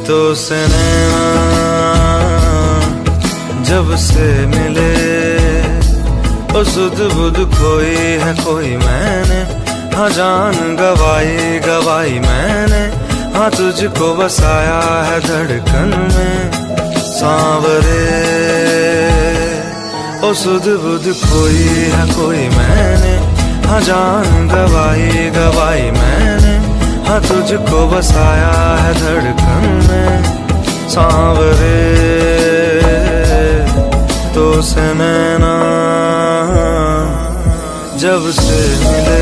तो से नैना जब से मिले, ओ सुध बुध खोई है कोई मैंने, हाँ जान गवाई गवाई मैंने, हाँ तुझको बसाया है धड़कन में सांवरे। ओ सुध बुध खोई है कोई मैंने, हाँ जान गवाई गवाई मैंने, हाँ तुझको बसाया है धड़कन में सांवरे। तो से नैना जब से मिले,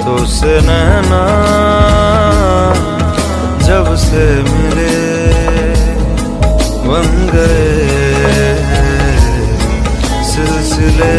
तो से नैना जब से मिले, बन गए सिलसिले।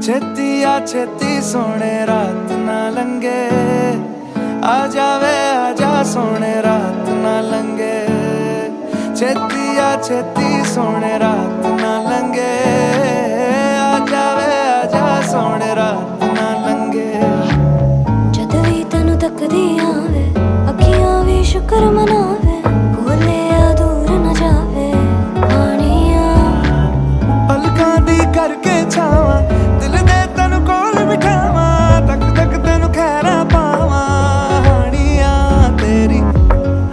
छेती आ छेती सोने रात ना लंगे, आ जावे आजा सोने रात ना लंगे। छेती आ छेती सोने रात ना लंगे, आ जावे आजा सोने रात ना लंगे। जद भी तैनू तकदी आवे, अखियां भी शुक्र मनावे, बोले आ दूर न जावे पानिया। पलकां दी करके छावां, दिल दे तैनू कोल बिठावां, तक तक तैनू खैरा पावां। हानियां तेरी,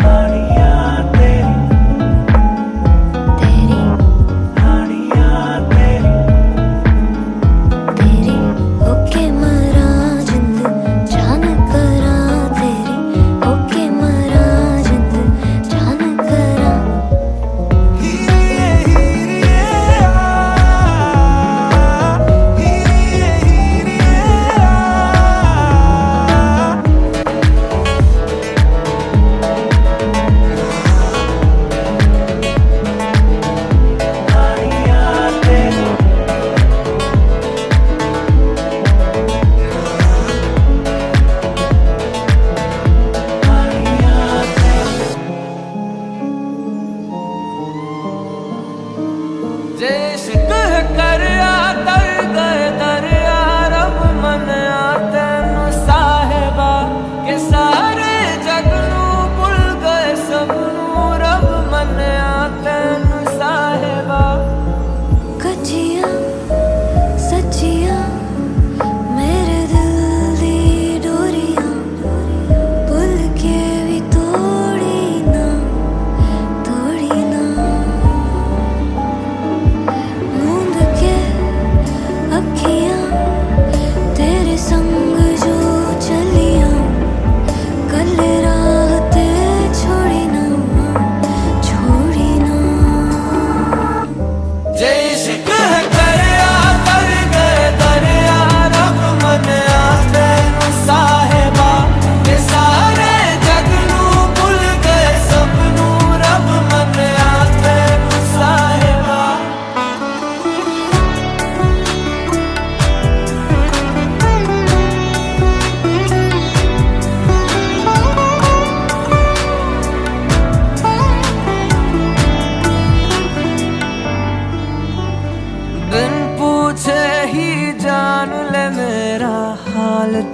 हानियां तेरी, तेरी हानियां तेरी, तेरी होके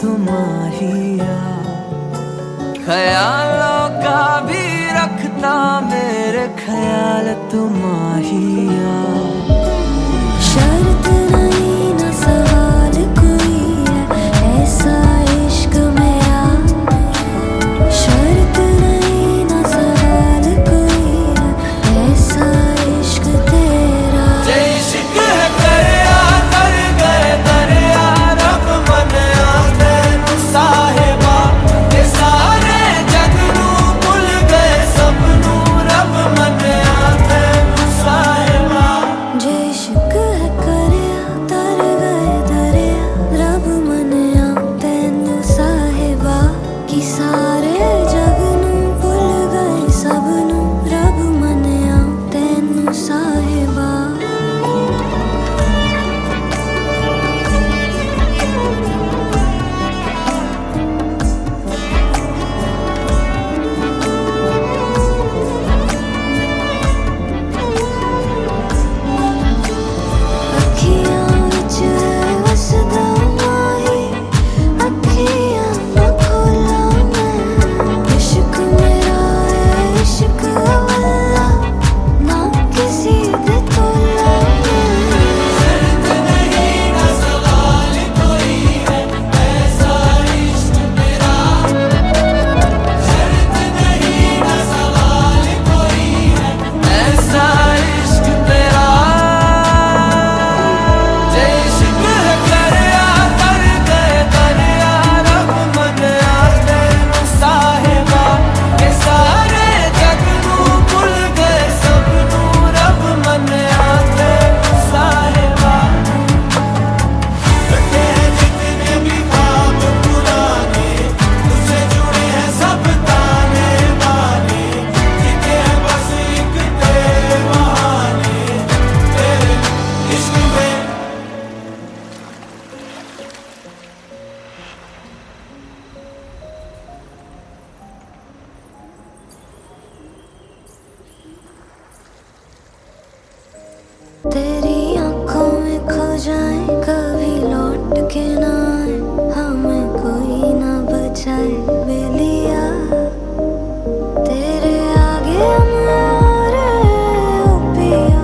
माहिया, ख्यालों का भी रखता मेरे ख्याल तू माहिया। शर्त नहीं न सवाल कोई है ऐसा इश्क मेरा, शर्त नहीं न सवाल कोई है ऐसा इश्क तेरा। इश्क है दरिया तर गए दरिया रब मनिया तैनू साहिबा, ये सारे जग नू भुल गए सबनू रब मनिया तैनू साहिबा। जे इश्क है करिया तर गए दरिया रब मनिया तैनू साहिबा, कि सारे जग नू भुल गए सबनू रब मनिया तैनू साहिबा। अखियां विच वसदा माही, अखियां ना खोला मैं, इश्क मेरा है इश्क अवल्ला, ना किसी दे तोला मैं। ऐसा इश्क तेरा, जे इश्क है दरिया तर गए दरिया रब मनिया तैनू साहिबा, ये सारे जग नू भुल गए सबनू रब मनिया तैनू साहिबा। कटे हैं जितने भी ख्वाब पुराने, तुझसे जुड़े हैं सब ताने बाने, जीते हैं बस एक तेरे बहाने, तेरे इश्क में। तेरी आंखों में खो जाए कभी लौट के ना आए, हमें कोई ना बचाए बेलिया, तेरे आगे हम हारे ओ पिया,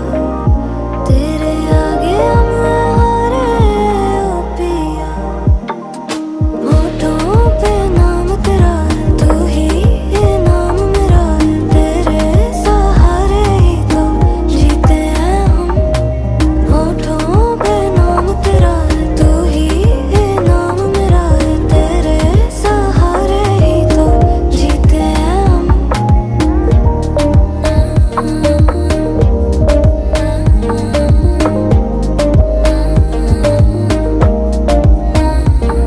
तेरे आगे हम हारे ओ पिया। होठों पे नाम तेरा है, तू ही है नाम मेरा है, तेरे सहारे ही तो जीते हैं हम। होठों पे नाम तेरा है, तू ही है नाम मेरा है, तेरे सहारे ही तो जीते हैं हम।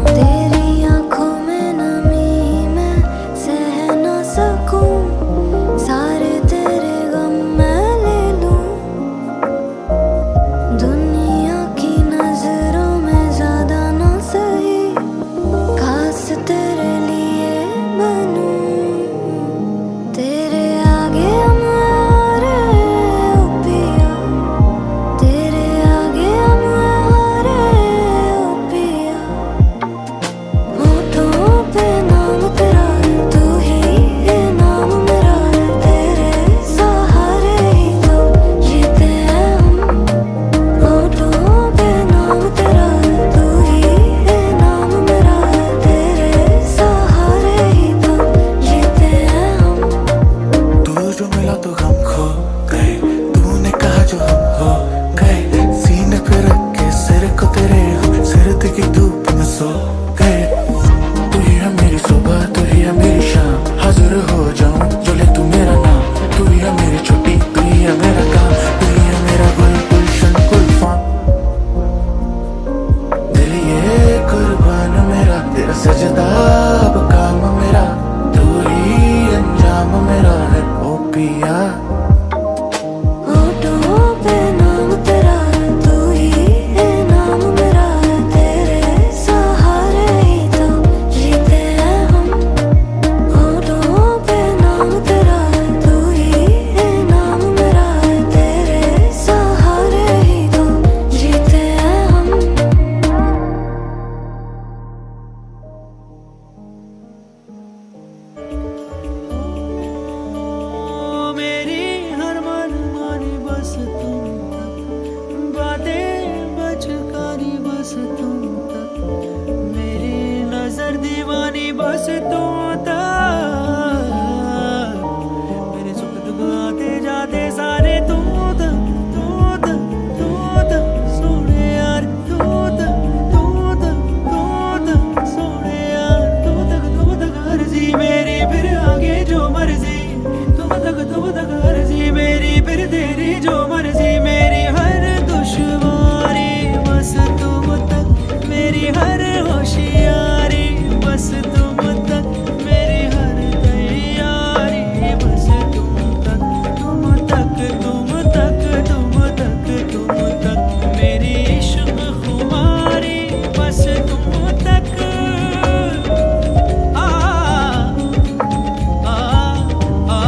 तेरी आंखों में नमी मैं सह ना सकूं, सारे तेरे गम मैं ले लूं, दुनिया की नजरों में ज्यादा ना सही खास तेरे लिए बनूं, तेरे आगे हम हारे ओ पिया, तेरे आगे हम हारे ओ पिया। होठों पे नाम तेरा है, तू ही है नाम मेरा है, तेरे सहारे ही तो जीते हैं हम। होठों पे नाम तेरा है, तू ही है नाम मेरा है, तेरे सहारे ही तो जीते हैं हम। तू जो मिला तो हम खो गए, तूने कहा जो हम हो गए, सीने पे रख के सिर को तेरे हम सर्द की धूप में सो गए। तू ही है मेरी सुबह, तू ही है मेरी शाम, हाजिर हो जाऊं जो ले तू मेरा नाम, तू ही है मेरी छुट्टी, तू ही है मेरा काम, तू ही है मेरा गुल गुलशन गुलफाम। दिल ये कुर्बान मेरा, तेरा सजदा अब काम मेरा, तू ही अंजाम मेरा है ओ पिया। होठों पे नाम तेरा है, तू ही है नाम मेरा है, तेरे सहारे ही तो जीते हैं हम। होठों पे नाम तेरा है, तू ही है नाम मेरा है, तेरे सहारे ही तो जीते हैं हम। बस तुम तक, मेरे सुख दुख आते जाते सारे तू तक, तू तक, तू तक सोने यार, तू तक, तू तक, तू तक सोने यार, तू तक अर्जी मेरी, फिर आगे जो मर्जी, तुम तक अर्जी मेरी, फिर तेरी जो मर्जी, मेरी हर दुश्वारी बस तुम तक, मेरी हर होशियारी बस तुम तक, मेरी हर तैयारी बस तुम तक, तुम तक, तुम तक, तुम तक, तुम तक, मेरी इश्क खुमारी बस तुम तक। आ आ आ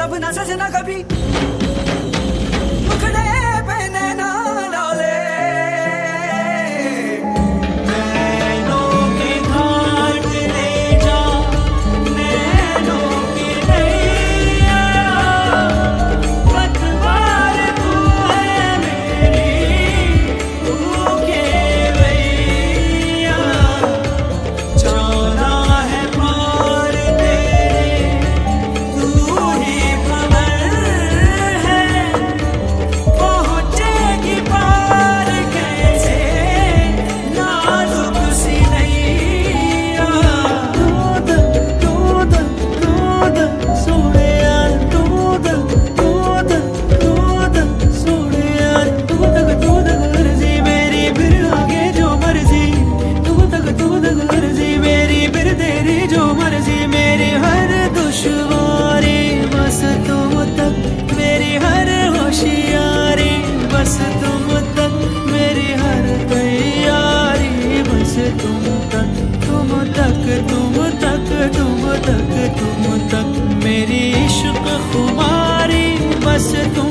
सपना सजना कभी मुखड़े पे नैना डाले, नैनों के घाट ले जा, नैनों की नैया, पतवार तू है मेरी, तू केवैया, जाना है पार तेरे, तू ही तुम तक मेरी इश्क खुमारी बस तुम